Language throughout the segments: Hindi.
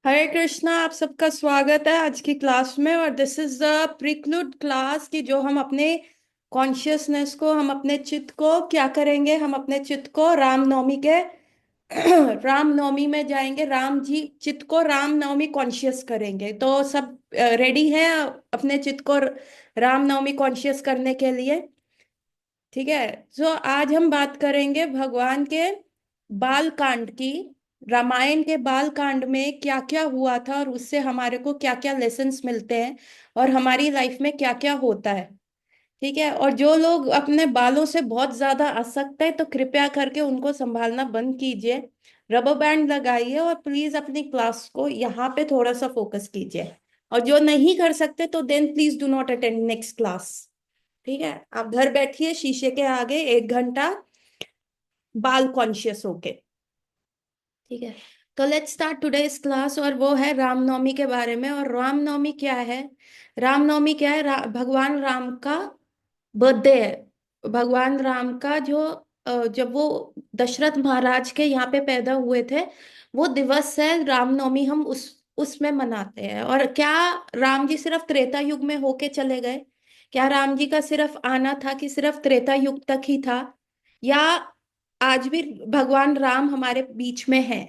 हरे कृष्णा। आप सबका स्वागत है आज की क्लास में। और this is the preclude class की जो हम अपने कॉन्शियसनेस को, हम अपने चित्त को क्या करेंगे, हम अपने चित्त को रामनवमी के रामनवमी में जाएंगे। राम जी चित्त को रामनवमी कॉन्शियस करेंगे। तो सब रेडी है अपने चित्त को रामनवमी कॉन्शियस करने के लिए? ठीक है। तो आज हम बात करेंगे भगवान के बाल कांड की। रामायण के बाल कांड में क्या क्या हुआ था और उससे हमारे को क्या क्या लेसन्स मिलते हैं और हमारी लाइफ में क्या क्या होता है। ठीक है। और जो लोग अपने बालों से बहुत ज्यादा आसक्त है तो कृपया करके उनको संभालना बंद कीजिए, रबर बैंड लगाइए और प्लीज अपनी क्लास को यहाँ पे थोड़ा सा फोकस कीजिए। और जो नहीं कर सकते तो then please do not attend next class. ठीक है। आप घर बैठिए शीशे के आगे 1 घंटा बाल कॉन्शियस होके। ठीक है। तो लेट्स स्टार्ट टुडेस क्लास और वो है रामनवमी के बारे में। और रामनवमी क्या है? रामनवमी क्या है? भगवान राम का बर्थडे है। भगवान राम का जो जब वो दशरथ महाराज के यहाँ पे पैदा हुए थे, वो दिवस है रामनवमी। हम उसमें मनाते हैं। और क्या राम जी सिर्फ त्रेता युग में होके चले गए? क्या राम जी का सिर्फ आना था कि सिर्फ त्रेता युग तक ही था, या आज भी भगवान राम हमारे बीच में है?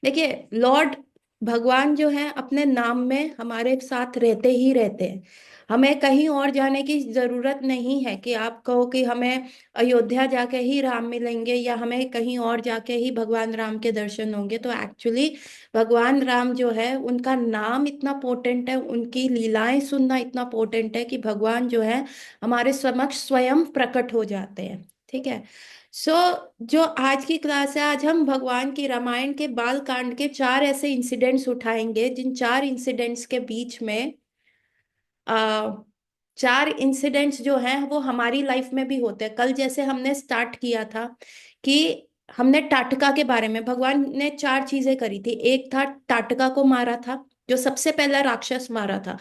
देखिए, लॉर्ड भगवान जो है अपने नाम में हमारे साथ रहते ही रहते हैं। हमें कहीं और जाने की जरूरत नहीं है कि आप कहो कि हमें अयोध्या जाके ही राम मिलेंगे या हमें कहीं और जाके ही भगवान राम के दर्शन होंगे। तो एक्चुअली भगवान राम जो है उनका नाम इतना पोटेंट है, उनकी लीलाएं सुनना इतना पोटेंट है कि भगवान जो है हमारे समक्ष स्वयं प्रकट हो जाते हैं। ठीक है। सो जो आज की क्लास है, आज हम भगवान की रामायण के बाल कांड के 4 ऐसे इंसिडेंट्स उठाएंगे जिन 4 इंसिडेंट्स के बीच में आ, 4 इंसिडेंट्स जो हैं वो हमारी लाइफ में भी होते हैं। कल जैसे हमने स्टार्ट किया था कि हमने टाटका के बारे में, भगवान ने 4 चीजें करी थी। एक था टाटका को मारा था, जो सबसे पहला राक्षस मारा था।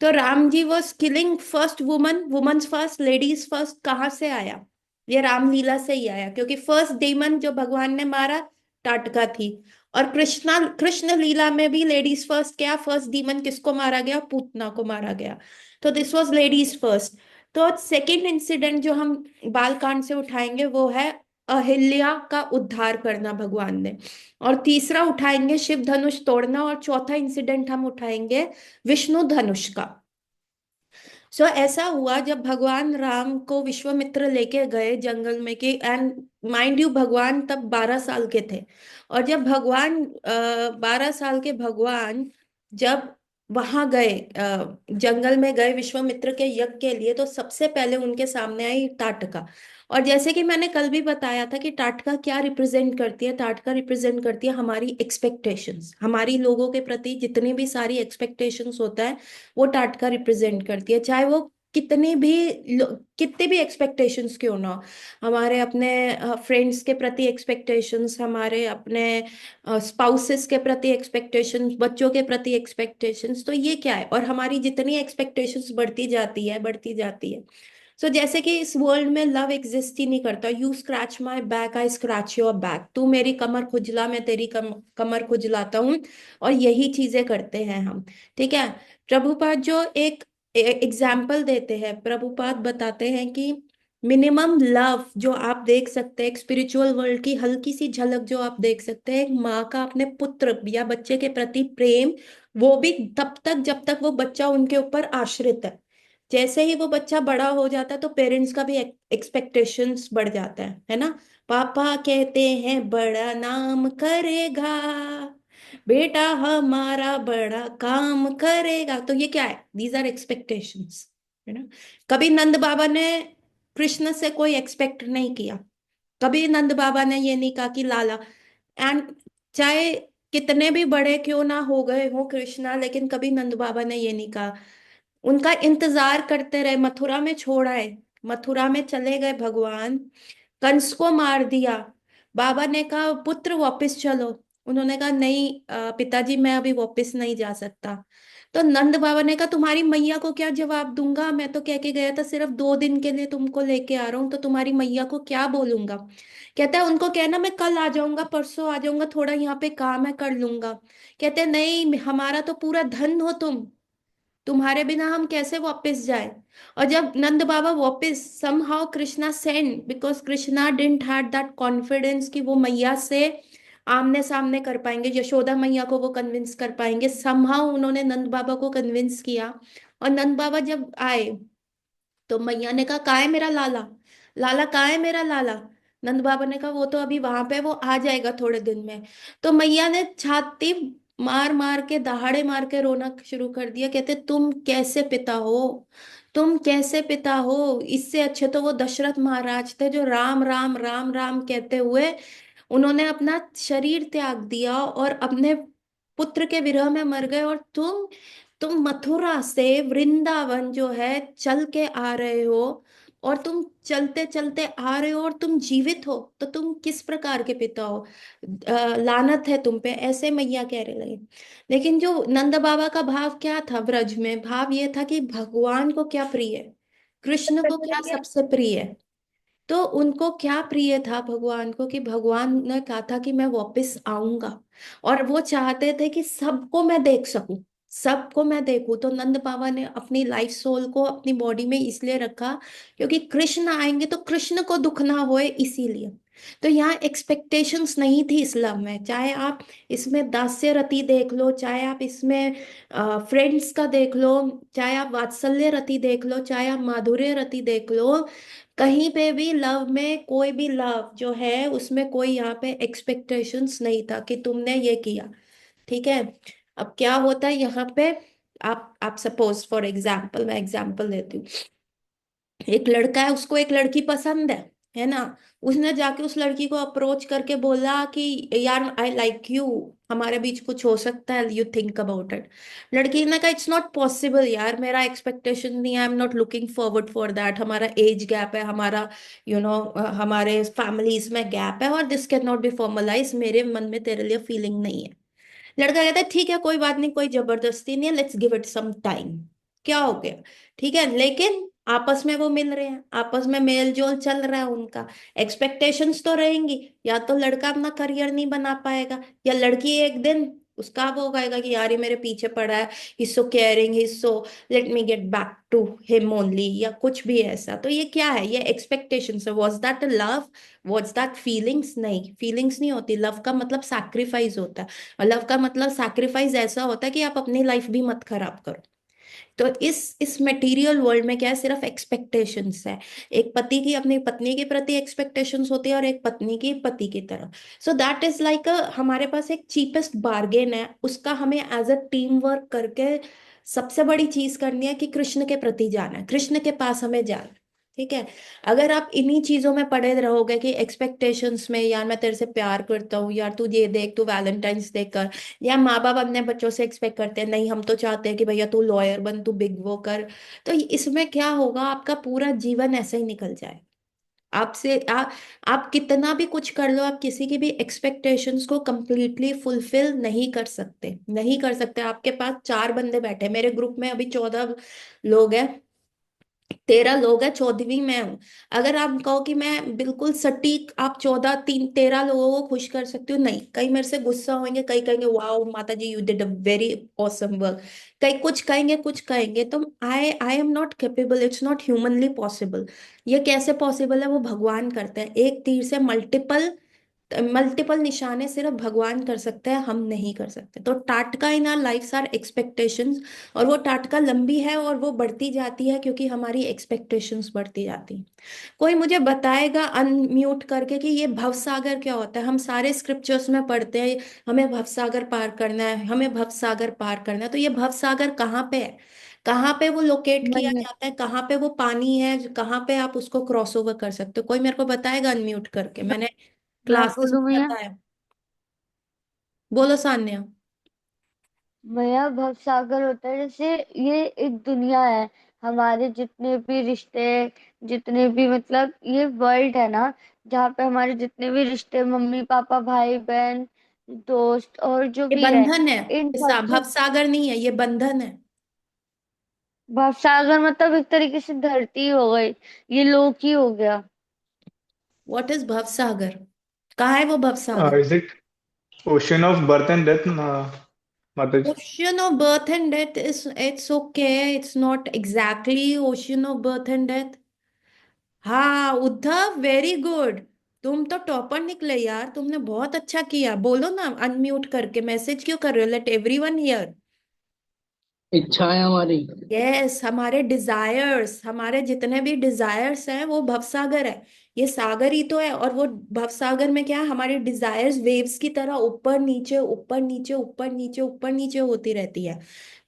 तो Ram ji was killing first woman, womens first, ladies first. कहाँ से आया? ये रामलीला से ही आया, क्योंकि फर्स्ट डेमन जो भगवान ने मारा टाटका थी। और कृष्ण लीला में भी लेडीज फर्स्ट क्या, फर्स्ट डीमन किसको मारा गया? पूतना को मारा गया। तो दिस वाज लेडीज फर्स्ट। तो सेकंड इंसिडेंट जो हम बालकांड से उठाएंगे वो है अहिल्या का उद्धार करना भगवान ने। और तीसरा उठाएंगे शिव धनुष तोड़ना। और चौथा इंसिडेंट हम उठाएंगे विष्णु धनुष का। सो ऐसा हुआ जब भगवान राम को विश्वामित्र लेके गए जंगल में कि, एंड माइंड यू भगवान तब 12 साल के थे। और जब भगवान 12 साल के भगवान जब वहां गए, जंगल में गए विश्वामित्र के यज्ञ के लिए, तो सबसे पहले उनके सामने आई टाटका। और जैसे कि मैंने कल भी बताया था कि टाटका क्या रिप्रेजेंट करती है? टाटका रिप्रेजेंट करती है हमारी एक्सपेक्टेशंस। हमारी लोगों के प्रति जितनी भी सारी एक्सपेक्टेशंस होता है वो टाटका रिप्रेजेंट करती है। चाहे वो कितनी भी कितनी भी एक्सपेक्टेशंस क्यों ना हो। हमारे अपने फ्रेंड्स के प्रति एक्सपेक्टेशंस, हमारे अपने स्पाउसेस के प्रति एक्सपेक्टेशंस, बच्चों के प्रति एक्सपेक्टेशंस। तो ये क्या है? और हमारी जितनी एक्सपेक्टेशंस बढ़ती जाती है, बढ़ती जाती है। सो जैसे कि इस वर्ल्ड में लव एग्जिस्ट ही नहीं करता। You scratch my back, I scratch your back. तू मेरी कमर खुजला, मैं तेरी कमर खुजलाता हूँ। और यही चीजें करते हैं हम। ठीक है। प्रभुपाद जो एक एग्जाम्पल देते हैं, प्रभुपाद बताते हैं कि मिनिमम लव जो आप देख सकते हैं, एक स्पिरिचुअल वर्ल्ड की हल्की सी झलक जो आप देख सकते हैं, एक माँ का अपने पुत्र या बच्चे के प्रति प्रेम, वो भी तब तक जब तक वो बच्चा उनके ऊपर आश्रित है। जैसे ही वो बच्चा बड़ा हो जाता है तो पेरेंट्स का भी एक्सपेक्टेशंस बढ़ जाता है ना? पापा कहते हैं बड़ा नाम करेगा, बेटा हमारा बड़ा काम करेगा। तो ये क्या है? दीज आर एक्सपेक्टेशंस, है ना? कभी नंद बाबा ने कृष्ण से कोई एक्सपेक्ट नहीं किया। कभी नंद बाबा ने ये नहीं कहा कि लाला, एंड चाहे कितने भी बड़े क्यों ना हो गए हो कृष्णा, लेकिन कभी नंद बाबा ने ये नहीं कहा। उनका इंतजार करते रहे, मथुरा में छोड़ आए। मथुरा में चले गए भगवान, कंस को मार दिया। बाबा ने कहा पुत्र वापस चलो। उन्होंने कहा नहीं पिताजी मैं अभी वापस नहीं जा सकता। तो नंद बाबा ने कहा तुम्हारी मैया को क्या जवाब दूंगा, मैं तो कह के गया था सिर्फ 2 दिन के लिए तुमको लेके आ रहा हूँ, तो तुम्हारी मैया को क्या बोलूंगा। कहता है उनको कहना मैं कल आ जाऊंगा, परसों आ जाऊंगा, थोड़ा यहाँ पे काम है कर लूंगा। कहते हैं नहीं हमारा तो पूरा धन हो तुम, तुम्हारे बिना हम कैसे वापस जाए। और जब नंद बाबा वापस somehow Krishna send, because Krishna didn't had that confidence कि वो मैया से आमने सामने कर पाएंगे, यशोदा मैया को वो कन्विंस कर पाएंगे, समहाउ उन्होंने नंद बाबा को कन्विंस किया। और नंद बाबा जब आए तो मैया ने कहा कहाँ है मेरा लाला, लाला कहाँ है मेरा लाला। नंद बाबा ने कहा वो तो अभी वहां पे, वो आ जाएगा थोड़े दिन में। तो मैया ने छाती मार मार के दहाड़े मार के रोना शुरू कर दिया। कहते तुम कैसे पिता हो, तुम कैसे पिता हो, इससे अच्छे तो वो दशरथ महाराज थे जो राम राम राम राम कहते हुए उन्होंने अपना शरीर त्याग दिया और अपने पुत्र के विरह में मर गए। और तुम मथुरा से वृंदावन जो है चल के आ रहे हो, और तुम चलते चलते आ रहे हो और तुम जीवित हो, तो तुम किस प्रकार के पिता हो। लानत है तुम पे, ऐसे मैया कह रहे लगे। लेकिन जो नंद बाबा का भाव क्या था ब्रज में, भाव ये था कि भगवान को क्या प्रिय है, कृष्ण को क्या सबसे प्रिय है। तो उनको क्या प्रिय था भगवान को, कि भगवान ने कहा था कि मैं वापस आऊंगा, और वो चाहते थे कि सबको मैं देख सकूं, सबको मैं देखूं। तो नंद बाबा ने अपनी लाइफ सोल को अपनी बॉडी में इसलिए रखा क्योंकि कृष्ण आएंगे तो कृष्ण को दुख ना होए, इसीलिए। तो यहाँ एक्सपेक्टेशंस नहीं थी इस्लाम में, चाहे आप इसमें दास्य रति देख लो, चाहे आप इसमें फ्रेंड्स का देख लो, चाहे आप वात्सल्य रति देख लो, चाहे आप माधुर्य रति देख लो, कहीं पे भी लव में कोई भी लव जो है उसमें कोई यहाँ पे एक्सपेक्टेशंस नहीं था कि तुमने ये किया। ठीक है। अब क्या होता है यहाँ पे, आप सपोज फॉर एग्जाम्पल, मैं एग्जाम्पल देती हूँ। एक लड़का है, उसको एक लड़की पसंद है ना। उसने जाके उस लड़की को अप्रोच करके बोला कि यार आई लाइक यू, हमारे बीच कुछ हो सकता है, यू थिंक अबाउट इट। लड़की ने कहा इट्स नॉट पॉसिबल यार, मेरा एक्सपेक्टेशन नहीं है, I am not looking forward for that, हमारा एज गैप है, हमारा हमारे फैमिलीज में गैप है, और this can not be formalise, मेरे मन में तेरे लिए फीलिंग नहीं है। लड़का कहता है ठीक है कोई बात नहीं, कोई जबरदस्ती नहीं है, let's give it some time. क्या हो गया, ठीक है। लेकिन आपस में वो मिल रहे हैं, आपस में मेल जोल चल रहा है उनका, एक्सपेक्टेशंस तो रहेंगी। या तो लड़का अपना करियर नहीं बना पाएगा, या लड़की एक दिन उसका वो कहेगा कि यार ये मेरे पीछे पड़ा है, he so caring, he so let me get back to him only, या कुछ भी ऐसा। तो ये क्या है, ये एक्सपेक्टेशंस है। Was that love, was that feelings? नहीं, फीलिंग्स नहीं होती। लव का मतलब सैक्रिफाइस होता है, और लव का मतलब सैक्रिफाइस ऐसा होता है कि आप अपनी लाइफ भी मत खराब करो। तो इस मटेरियल वर्ल्ड में क्या है, सिर्फ एक्सपेक्टेशंस है। एक पति की अपनी पत्नी के प्रति एक्सपेक्टेशंस होती है, और एक पत्नी की पति की तरफ। सो दैट इज लाइक हमारे पास एक चीपेस्ट बार्गेन है, उसका हमें एज अ टीम वर्क करके सबसे बड़ी चीज करनी है कि कृष्ण के प्रति जाना है, कृष्ण के पास हमें जाना है। ठीक है। अगर आप इन्हीं चीजों में पड़े रहोगे कि एक्सपेक्टेशंस में, यार मैं तेरे से प्यार करता हूँ, यार तू ये देख, तू वैलेंटाइंस डे कर, या माँ बाप अपने बच्चों से एक्सपेक्ट करते हैं नहीं हम तो चाहते हैं कि भैया तू लॉयर बन, तू बिग वो कर, तो इसमें क्या होगा, आपका पूरा जीवन ऐसे ही निकल जाए। आपसे आप कितना भी कुछ कर लो, आप किसी की भी एक्सपेक्टेशंस को कंप्लीटली फुलफिल नहीं कर सकते, नहीं कर सकते। आपके पास 4 बंदे बैठे हैं, मेरे ग्रुप में अभी 14 लोग हैं, 13 लोग हैं, 14वीं मैं हूँ। अगर आप कहो कि मैं बिल्कुल सटीक आप 13 लोगों को खुश कर सकती हूँ, नहीं, कई मेरे से गुस्सा होंगे, कई कहेंगे wow Mata ji you did a very awesome work, कई कुछ कहेंगे, कुछ कहेंगे। तो I I am not capable, it's not humanly possible. ये कैसे पॉसिबल है, वो भगवान करते हैं, एक तीर से मल्टीपल मल्टीपल निशाने सिर्फ भगवान कर सकते हैं, हम नहीं कर सकते। तो Tataka in our lives our expectations, और वो टाटका लंबी है और वो बढ़ती जाती है क्योंकि हमारी एक्सपेक्टेशंस बढ़ती जाती हैं। कोई मुझे बताएगा अनम्यूट करके कि ये भवसागर क्या होता है। हम सारे स्क्रिप्चर्स में पढ़ते हैं हमें भवसागर पार करना है, हमें भवसागर पार करना है, तो ये भवसागर कहाँ पे है, कहाँ पे वो लोकेट किया मैं जाता है, कहाँ पे वो पानी है, कहाँ पे आप उसको क्रॉस ओवर कर सकते हो। कोई मेरे को बताएगा अनम्यूट करके, मैंने मैं क्लासेस बोलूँ में भैया। बताया। बोलो सान्या। भैया भवसागर होता है जैसे ये एक दुनिया है, हमारे जितने भी रिश्ते, जितने भी मतलब ये वर्ल्ड है ना, जहाँ पे हमारे जितने भी रिश्ते, मम्मी पापा भाई बहन, दोस्त और जो ये भी है, बंधन है, इन ये सबसे। भवसागर नहीं है, ये बंधन है। भवसागर मतलब एक तरीके से धरती हो गई, ये लोक ही हो गया। व्हाट इज भवसागर? कहाँ है वो भवसागर? Is it ocean of birth and death, Mataji? Ocean of birth and death is, it's okay, it's not exactly ocean of birth and death. हाँ उद्धव, वेरी गुड। तुम तो टॉपर निकले यार, तुमने बहुत अच्छा किया। बोलो ना अनम्यूट करके, मैसेज क्यों कर रहे हो? Late everyone here. इच्छा है हमारी। यस, हमारे डिजायर्स, हमारे जितने भी डिजायर्स हैं वो भवसागर है। ये सागर ही तो है। और वो भवसागर में क्या है, हमारी डिजायर्स वेव्स की तरह ऊपर नीचे ऊपर नीचे ऊपर नीचे ऊपर नीचे होती रहती है।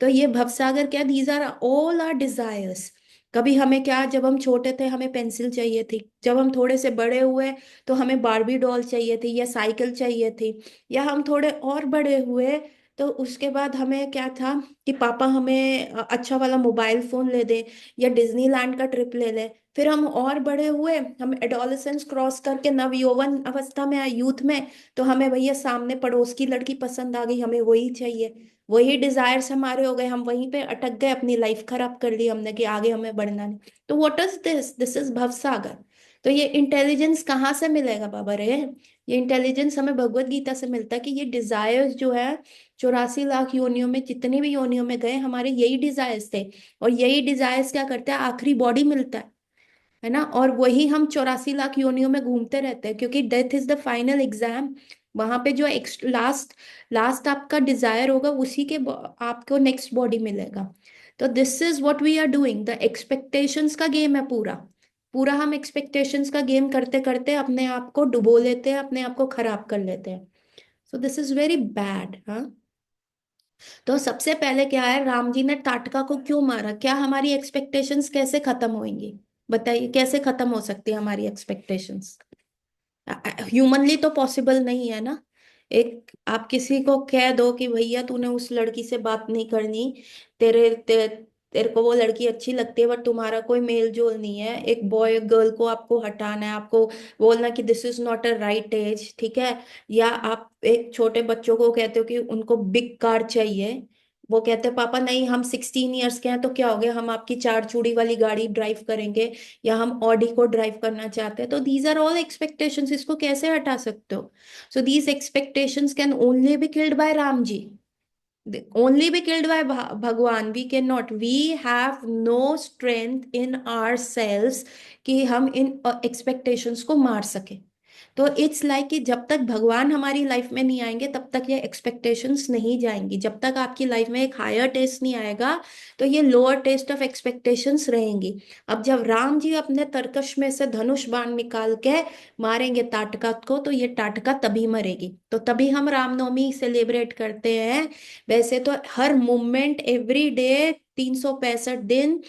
तो ये भवसागर क्या, these are all are desires. कभी हमें क्या, जब हम छोटे थे हमें पेंसिल चाहिए थी, जब हम थोड़े से बड़े हुए तो हमें बारबी डॉल चाहिए थी या साइकिल चाहिए थी, या हम थोड़े और बड़े हुए तो उसके बाद हमें क्या था कि पापा हमें अच्छा वाला मोबाइल फोन ले दे या डिज्नीलैंड का ट्रिप ले ले। फिर हम और बड़े हुए, हम एडोलेसेंस क्रॉस करके नवयौवन अवस्था में आए, यूथ में, तो हमें भैया सामने पड़ोस की लड़की पसंद आ गई, हमें वही चाहिए। वही डिजायर्स हमारे हो गए, हम वहीं पे अटक गए, अपनी लाइफ खराब कर ली हमने कि आगे हमें बढ़ना नहीं। तो what is this? This is भवसागर। तो ये इंटेलिजेंस कहाँ से मिलेगा बाबा रे? ये इंटेलिजेंस हमें भगवत गीता से मिलता है कि ये डिजायर्स जो है 84 लाख योनियों में, जितनी भी योनियों में गए, हमारे यही डिजायर्स थे। और यही डिजायर्स क्या करते हैं, आखिरी बॉडी मिलता है ना, और वही हम 84 लाख योनियों में घूमते रहते हैं, क्योंकि death is the final exam. वहां पे जो लास्ट लास्ट आपका डिजायर होगा उसी के आपको नेक्स्ट बॉडी मिलेगा। तो this is what we are doing, the expectations का गेम है पूरा। पूरा हम एक्सपेक्टेशंस का गेम करते करते अपने आप को डुबो लेते हैं, अपने आप को खराब कर लेते हैं। So this is very bad. हाँ, तो सबसे पहले क्या है, राम जी ने ताटका को क्यों मारा? क्या हमारी एक्सपेक्टेशंस कैसे खत्म होंगी? बताइए, कैसे खत्म हो सकती है हमारी एक्सपेक्टेशंस? ह्यूमनली तो पॉसिबल नहीं है ना। एक आप किसी को कह दो कि भैया तूने उस लड़की से बात नहीं करनी, तेरे को वो लड़की अच्छी लगती है बट तुम्हारा कोई मेल जोल नहीं है, एक बॉय गर्ल को आपको हटाना है, आपको बोलना कि this is not a right age, ठीक है। या आप एक छोटे बच्चों को कहते हो कि उनको बिग कार चाहिए, वो कहते हैं पापा नहीं हम 16 ईयर्स के हैं तो क्या हो गया, हम आपकी चार चूड़ी वाली गाड़ी ड्राइव करेंगे, या हम ऑडी को ड्राइव करना चाहते हैं। तो दीज आर ऑल एक्सपेक्टेशंस, इसको कैसे हटा सकते हो? So these expectations can only be killed by Ram ji, only be killed by भगवान। we cannot, we have no strength in ourselves कि हम इन एक्सपेक्टेशंस को मार सके। तो इट्स लाइक कि जब तक भगवान हमारी लाइफ में नहीं आएंगे तब तक ये एक्सपेक्टेशंस नहीं जाएंगी। जब तक आपकी लाइफ में एक हायर टेस्ट नहीं आएगा तो ये लोअर टेस्ट ऑफ एक्सपेक्टेशंस रहेंगी। अब जब राम जी अपने तरकश में से धनुष बाण निकाल के मारेंगे ताटका को, तो ये ताटका तभी मरेगी। तो तभी हम रामनवमी सेलिब्रेट करते हैं। वैसे तो हर मोमेंट एवरी डे 365 दिन,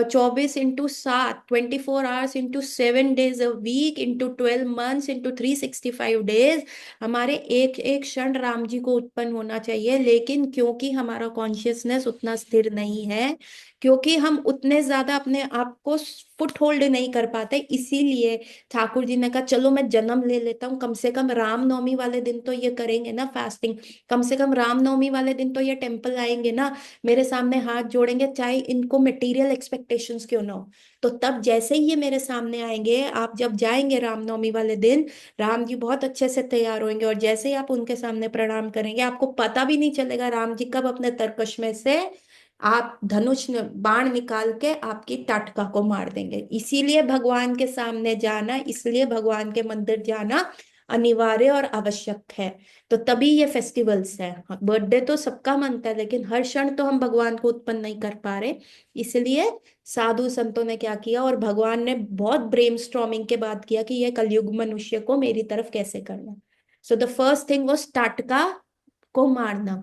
24 into 7, 24 hours into 7 days a week into 12 months into 365 days, हमारे एक एक क्षण राम जी को उत्पन्न होना चाहिए। लेकिन क्योंकि हमारा कॉन्शियसनेस उतना स्थिर नहीं है, क्योंकि हम उतने ज्यादा अपने आप को फुट होल्ड नहीं कर पाते, इसीलिए ठाकुर जी ने कहा चलो मैं जन्म ले लेता हूँ, कम से कम रामनवमी वाले दिन तो ये करेंगे ना फास्टिंग, कम से कम रामनवमी वाले दिन तो ये टेम्पल आएंगे ना, मेरे सामने हाथ जोड़ेंगे, चाहे इनको मटेरियल एक्सपेक्टेशंस क्यों ना हो। तो तब जैसे ही ये मेरे सामने आएंगे, आप जब जाएंगे रामनवमी वाले दिन, राम जी बहुत अच्छे से तैयार होंगे, और जैसे ही आप उनके सामने प्रणाम करेंगे आपको पता भी नहीं चलेगा राम जी कब अपने तरकश में से आप बाण निकाल के आपकी ताटका को मार देंगे। इसीलिए भगवान के सामने जाना, इसलिए भगवान के मंदिर जाना अनिवार्य और आवश्यक है। तो तभी ये फेस्टिवल्स है। बर्थडे तो सबका मनता है, लेकिन हर क्षण तो हम भगवान को उत्पन्न नहीं कर पा रहे। इसलिए साधु संतों ने क्या किया, और भगवान ने बहुत ब्रेनस्टॉर्मिंग के बाद किया कि ये कलयुग मनुष्य को मेरी तरफ कैसे करना। So the first thing was Tataka को मारना।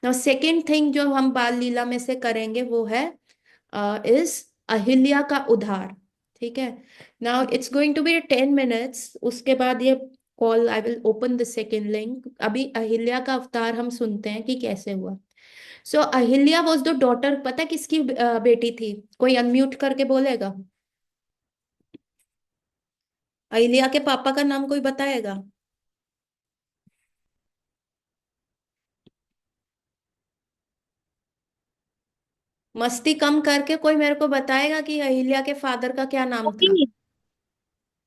नाउ सेकेंड थिंग जो हम बाल लीला में से करेंगे वो है इस अहिल्या का उद्धार। ठीक है। Now it's going to be 10 minutes, उसके बाद ये call I will open the second link. अभी अहिल्या का अवतार हम सुनते हैं कि कैसे हुआ। सो अहिल्या वॉज द डॉटर, पता है किसकी बेटी थी? कोई अनम्यूट करके बोलेगा? अहिल्या के पापा का नाम कोई बताएगा? मस्ती कम करके कोई मेरे को बताएगा कि अहिल्या के फादर का क्या नाम था? की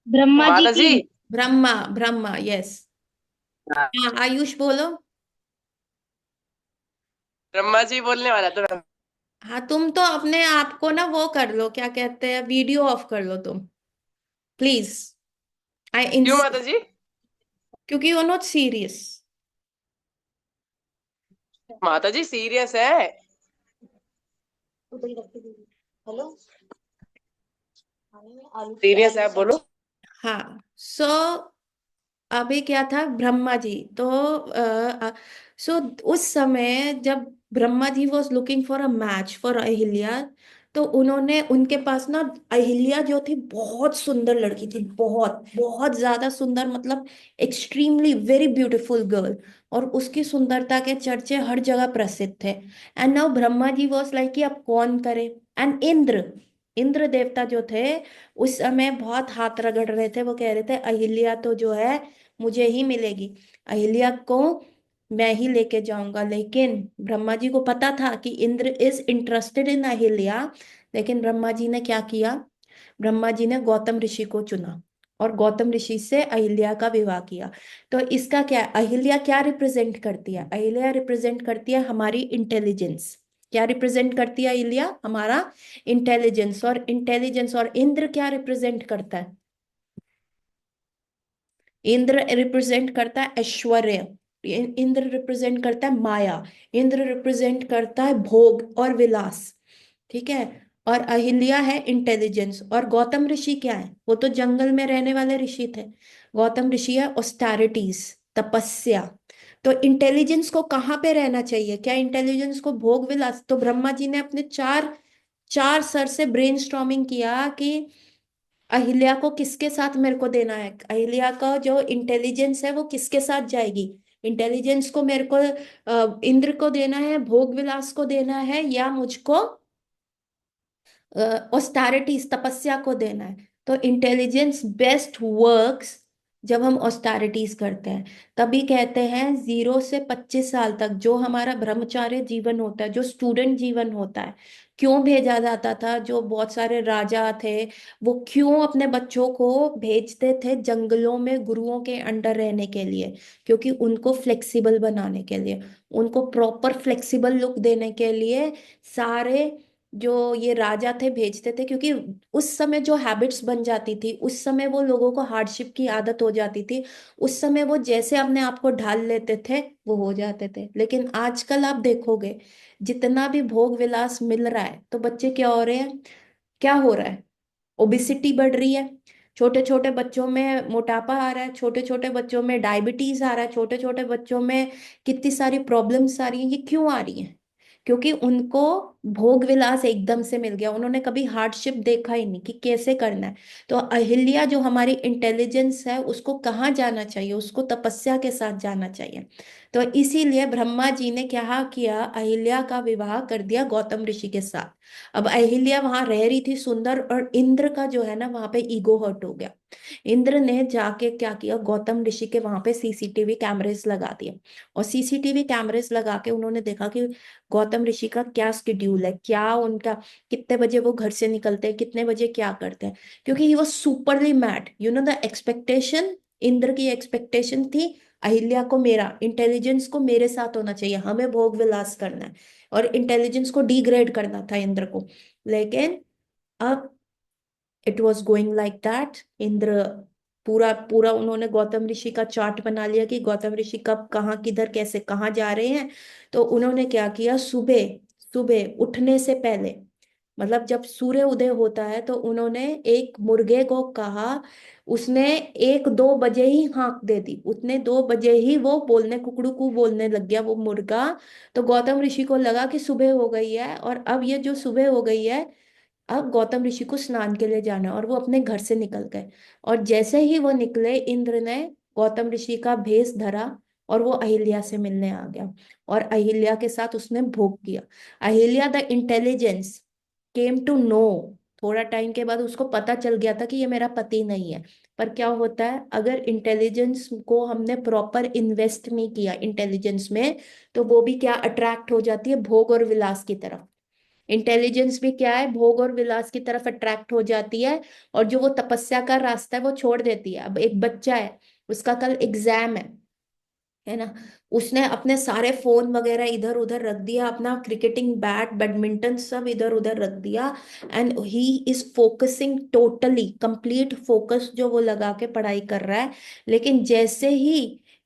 ब्रह्मा जी माता की। जी। ब्रह्मा, ब्रह्मा, यस। हाँ, हाँ, आयुष बोलो। ब्रह्मा जी बोलने वाला था। हाँ, तुम तो अपने आप को ना वो कर लो, क्या कहते हैं, वीडियो ऑफ कर लो तुम, प्लीज। आई क्यों इंसिस्ट। माता जी? क्योंकि यू आर नॉट सीरियस। माता जी सीरियस है। सीरियस है, बोलो। हाँ, सो अभी क्या था, ब्रह्मा जी तो सो उस समय जब Brahma ji was looking for a match for Ahilya, तो उन्होंने उनके पास ना, अहिल्या जो थी बहुत सुंदर लड़की थी, बहुत बहुत ज्यादा सुंदर, मतलब एक्सट्रीमली वेरी ब्यूटीफुल गर्ल। और उसकी सुंदरता के चर्चे हर जगह प्रसिद्ध थे। And now Brahma ji was like कि अब कौन करे। एंड इंद्र, इंद्र देवता जो थे, उस समय बहुत हाथ रगड़ रहे थे। वो कह रहे थे अहिल्या तो जो है मुझे ही मिलेगी, अहिल्या को मैं ही लेके जाऊंगा। लेकिन ब्रह्मा जी को पता था कि Indra is interested in Ahilya. लेकिन ब्रह्मा जी ने क्या किया, ब्रह्मा जी ने गौतम ऋषि को चुना और गौतम ऋषि से अहिल्या का विवाह किया। तो इसका क्या है, अहिल्या क्या रिप्रेजेंट करती है? अहिल्या रिप्रेजेंट करती है हमारी इंटेलिजेंस। क्या रिप्रेजेंट करती है अहिल्या? हमारा इंटेलिजेंस। और इंटेलिजेंस, और इंद्र क्या रिप्रेजेंट करता है? इंद्र रिप्रेजेंट करता है ऐश्वर्य। इंद्र रिप्रेजेंट करता है माया। इंद्र रिप्रेजेंट करता है भोग और विलास। ठीक है। और अहिल्या है इंटेलिजेंस। और गौतम ऋषि क्या है? वो तो जंगल में रहने वाले ऋषि थे। गौतम ऋषि है ऑस्टैरिटीज, तपस्या। तो इंटेलिजेंस को कहाँ पे रहना चाहिए? क्या इंटेलिजेंस को भोग विलास? तो ब्रह्मा जी ने अपने चार चार सर से ब्रेनस्टॉर्मिंग किया कि अहिल्या को किसके साथ मेरे को देना है, अहिल्या का जो इंटेलिजेंस है वो किसके साथ जाएगी। इंटेलिजेंस को मेरे को इंद्र को देना है, भोग विलास को देना है, या मुझको ऑस्टैरिटीज, तपस्या को देना है। तो इंटेलिजेंस बेस्ट वर्क्स जब हम ऑस्टैरिटीज करते हैं। तभी कहते हैं 0 से 25 साल तक जो हमारा ब्रह्मचार्य जीवन होता है, जो स्टूडेंट जीवन होता है, क्यों भेजा जाता था? जो बहुत सारे राजा थे, वो क्यों अपने बच्चों को भेजते थे जंगलों में गुरुओं के अंडर रहने के लिए? क्योंकि उनको फ्लेक्सिबल बनाने के लिए, उनको प्रॉपर फ्लेक्सिबल लुक देने के लिए सारे जो ये राजा थे भेजते थे। क्योंकि उस समय जो हैबिट्स बन जाती थी, उस समय वो लोगों को हार्डशिप की आदत हो जाती थी, उस समय वो जैसे अपने आप को ढाल लेते थे वो हो जाते थे। लेकिन आजकल आप देखोगे जितना भी भोग विलास मिल रहा है, तो बच्चे क्या हो रहे हैं, क्या हो रहा है? ओबिसिटी बढ़ रही है, छोटे छोटे बच्चों में मोटापा आ रहा है, छोटे छोटे बच्चों में डायबिटीज आ रहा है, छोटे छोटे बच्चों में कितनी सारी प्रॉब्लम्स आ रही हैं। ये क्यों आ रही हैं? क्योंकि उनको भोग विलास एकदम से मिल गया, उन्होंने कभी हार्डशिप देखा ही नहीं कि कैसे करना है। तो अहिल्या जो हमारी इंटेलिजेंस है, उसको कहाँ जाना चाहिए? उसको तपस्या के साथ जाना चाहिए। तो इसीलिए ब्रह्मा जी ने क्या किया, अहिल्या का विवाह कर दिया गौतम ऋषि के साथ। अब अहिल्या वहां रह रही थी सुंदर, और इंद्र का जो है ना वहां पे ईगो हर्ट हो गया। इंद्र ने जाके क्या किया, गौतम ऋषि के वहां पे सीसीटीवी कैमरेस लगा दिए। और सीसीटीवी कैमरेस लगा के उन्होंने देखा कि गौतम ऋषि का क्या स्केड्यूल है, क्या उनका, कितने बजे वो घर से निकलते हैं, कितने बजे क्या करते हैं। क्योंकि he was superly mad, you know the expectation. Indra की एक्सपेक्टेशन थी अहिल्या को, मेरा इंटेलिजेंस को मेरे साथ होना चाहिए, हमें भोग विलास करना है। और इंटेलिजेंस को डिग्रेड करना था इंद्र को। लेकिन अब it was going like that. Indra पूरा पूरा उन्होंने गौतम ऋषि का चार्ट बना लिया कि गौतम ऋषि कब कहाँ किधर कैसे कहाँ जा रहे हैं। तो उन्होंने क्या किया, सुबह सुबह उठने से पहले, मतलब जब सूर्य उदय होता है, तो उन्होंने एक मुर्गे को कहा, उसने 1-2 बजे ही हाँक दे दी, उतने 2 बजे ही वो बोलने, कुकड़ू बोलने लग गया वो मुर्गा। तो गौतम ऋषि को लगा कि सुबह हो गई है, और अब ये जो सुबह हो गई है, अब गौतम ऋषि को स्नान के लिए जाना है, और वो अपने घर से निकल गए। और जैसे ही वो निकले, इंद्र ने गौतम ऋषि का भेष धरा और वो अहिल्या से मिलने आ गया, और अहिल्या के साथ उसने भोग किया। Ahilya the intelligence came to know, थोड़ा टाइम के बाद उसको पता चल गया था कि ये मेरा पति नहीं है। पर क्या होता है, अगर इंटेलिजेंस को हमने प्रॉपर इन्वेस्ट नहीं किया इंटेलिजेंस में, तो वो भी क्या अट्रैक्ट हो जाती है, भोग और विलास की तरफ। इंटेलिजेंस भी क्या है, भोग और विलास की तरफ अट्रैक्ट हो जाती है, और जो वो तपस्या का रास्ता है वो छोड़ देती है। अब एक बच्चा है, उसका कल एग्जाम है ना, उसने अपने सारे फोन वगैरह इधर उधर रख दिया, अपना क्रिकेटिंग बैट बैडमिंटन सब इधर उधर रख दिया, and he is focusing totally, complete focus जो वो लगा के पढ़ाई कर रहा है। लेकिन जैसे ही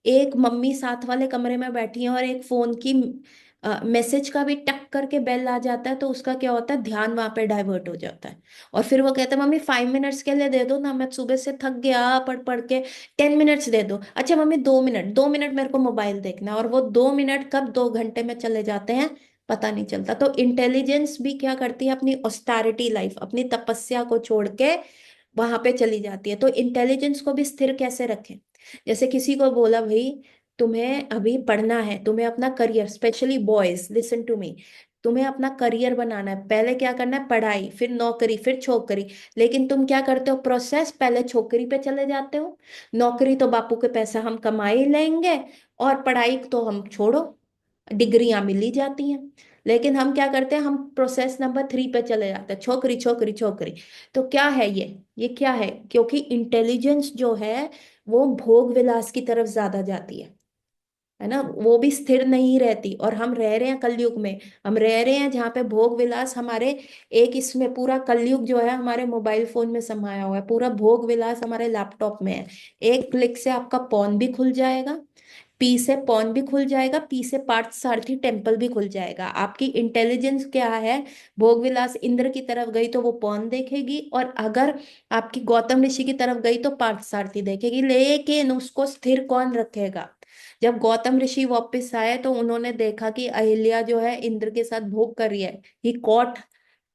एक मम्मी साथ वाले कमरे में बैठी है और एक फोन की मैसेज का भी टक करके बेल आ जाता है, तो उसका क्या होता है, ध्यान वहां पे डाइवर्ट हो जाता है। और फिर वो कहता है मम्मी 5 मिनट्स के लिए दे दो ना, मैं सुबह से थक गया पढ़ पढ़ के, 10 मिनट्स दे दो। अच्छा मम्मी 2 मिनट, 2 मिनट मेरे को मोबाइल देखना है। और वो 2 मिनट कब 2 घंटे में चले जाते हैं पता नहीं चलता। तो इंटेलिजेंस भी क्या करती है, अपनी ऑस्टैरिटी लाइफ, अपनी तपस्या को छोड़ के वहां पे चली जाती है। तो इंटेलिजेंस को भी स्थिर कैसे रखें, जैसे किसी को बोला भाई तुम्हें अभी पढ़ना है, तुम्हें अपना career, specially boys listen to me, तुम्हें अपना करियर बनाना है, पहले क्या करना है, पढ़ाई, फिर नौकरी, फिर छोकरी। लेकिन तुम क्या करते हो, प्रोसेस, पहले छोकरी पे चले जाते हो, नौकरी तो बापू के पैसा हम कमा ही लेंगे, और पढ़ाई तो हम छोड़ो, डिग्रियां मिल ही जाती हैं। लेकिन हम क्या करते हैं, हम प्रोसेस नंबर 3 पे चले जाते हैं, छोकरी छोकरी छोकरी। तो क्या है ये क्या है, क्योंकि इंटेलिजेंस जो है वो भोग विलास की तरफ ज्यादा जाती है ना, वो भी स्थिर नहीं रहती। और हम रह रहे हैं कलयुग में, हम रह रहे हैं जहाँ पे भोग विलास हमारे, एक इसमें पूरा कलयुग जो है हमारे मोबाइल फोन में समाया हुआ है, पूरा भोग विलास हमारे लैपटॉप में है। एक क्लिक से आपका पॉन भी खुल जाएगा, पी से पॉन भी खुल जाएगा, पी से पार्थ सारथी टेम्पल भी खुल जाएगा। आपकी इंटेलिजेंस क्या है, भोग विलास इंद्र की तरफ गई तो वो पॉन देखेगी, और अगर आपकी गौतम ऋषि की तरफ गई तो पार्थ सारथी देखेगी। लेकिन उसको स्थिर कौन रखेगा। जब गौतम ऋषि वापस आए तो उन्होंने देखा कि अहिल्या जो है इंद्र के साथ भोग कर रही है, he caught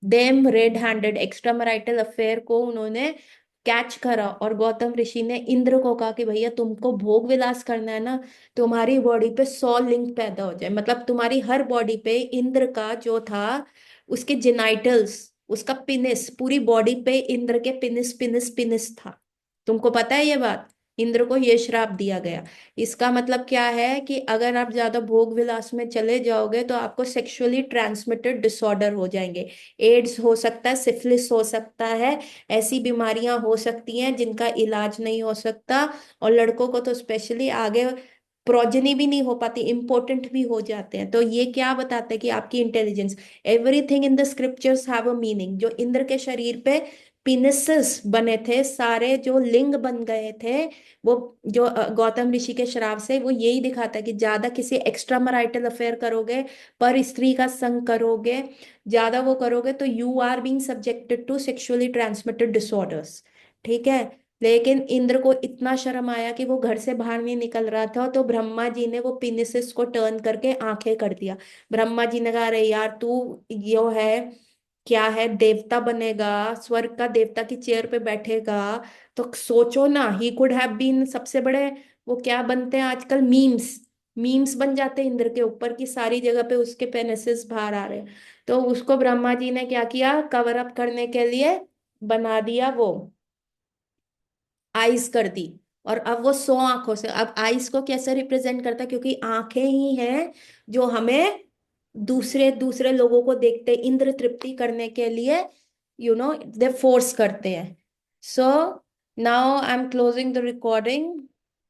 them red handed, extra marital affair को उन्होंने कैच करा। और गौतम ऋषि ने इंद्र को कहा कि भैया तुमको भोग विलास करना है ना, तुम्हारी बॉडी पे 100 लिंग पैदा हो जाए, मतलब तुम्हारी हर बॉडी पे इंद्र का जो था, उसके जेनाइटल्स, उसका पिनिस, पूरी बॉडी पे इंद्र के पिनिस पिनिस पिनिस था। तुमको पता है ये बात, इंद्र को ये श्राप दिया गया। इसका मतलब क्या है कि अगर आप ज्यादा भोग विलास में चले जाओगे तो आपको सेक्सुअली ट्रांसमिटेड डिसऑर्डर हो जाएंगे, एड्स हो सकता है, सिफिलिस हो सकता है, ऐसी बीमारियां हो सकती हैं जिनका इलाज नहीं हो सकता। और लड़कों को तो स्पेशली आगे प्रोजनी भी नहीं हो पाती, इम्पोर्टेंट भी हो जाते हैं। तो ये क्या बताते हैं कि आपकी intelligence, everything in the scriptures have a meaning. जो इंद्र के शरीर पे पिनिसेस बने थे, सारे जो लिंग बन गए थे, वो जो गौतम ऋषि के श्राप से, वो यही दिखाता है कि ज्यादा किसी एक्स्ट्रा मैरिटल अफेयर करोगे, पर स्त्री का संग करोगे, ज्यादा वो करोगे, तो you are being subjected to sexually transmitted disorders. ठीक है। लेकिन इंद्र को इतना शर्म आया कि वो घर से बाहर नहीं निकल रहा था, तो ब्रह्मा जी ने वो पिनिसिस को टर्न करके आंखें कर दिया। ब्रह्मा जी ने कहा अरे यार तू यो है, क्या है, देवता बनेगा, स्वर्ग का देवता की चेयर पे बैठेगा, तो सोचो ना, ही कुड हैव बीन सबसे बड़े, वो क्या बनते हैं आजकल, मीम्स, मीम्स बन जाते हैं इंद्र के ऊपर की, सारी जगह पे उसके पेनिसेस बाहर आ रहे हैं। तो उसको ब्रह्मा जी ने क्या किया, कवर अप करने के लिए बना दिया वो आइस कर दी। और अब वो 100 आंखों से, अब आइस को कैसे रिप्रेजेंट करता है, क्योंकि आंखें ही हैं जो हमें दूसरे दूसरे लोगों को देखते इंद्र तृप्ति करने के लिए, दे फोर्स करते हैं। So now I am closing the recording.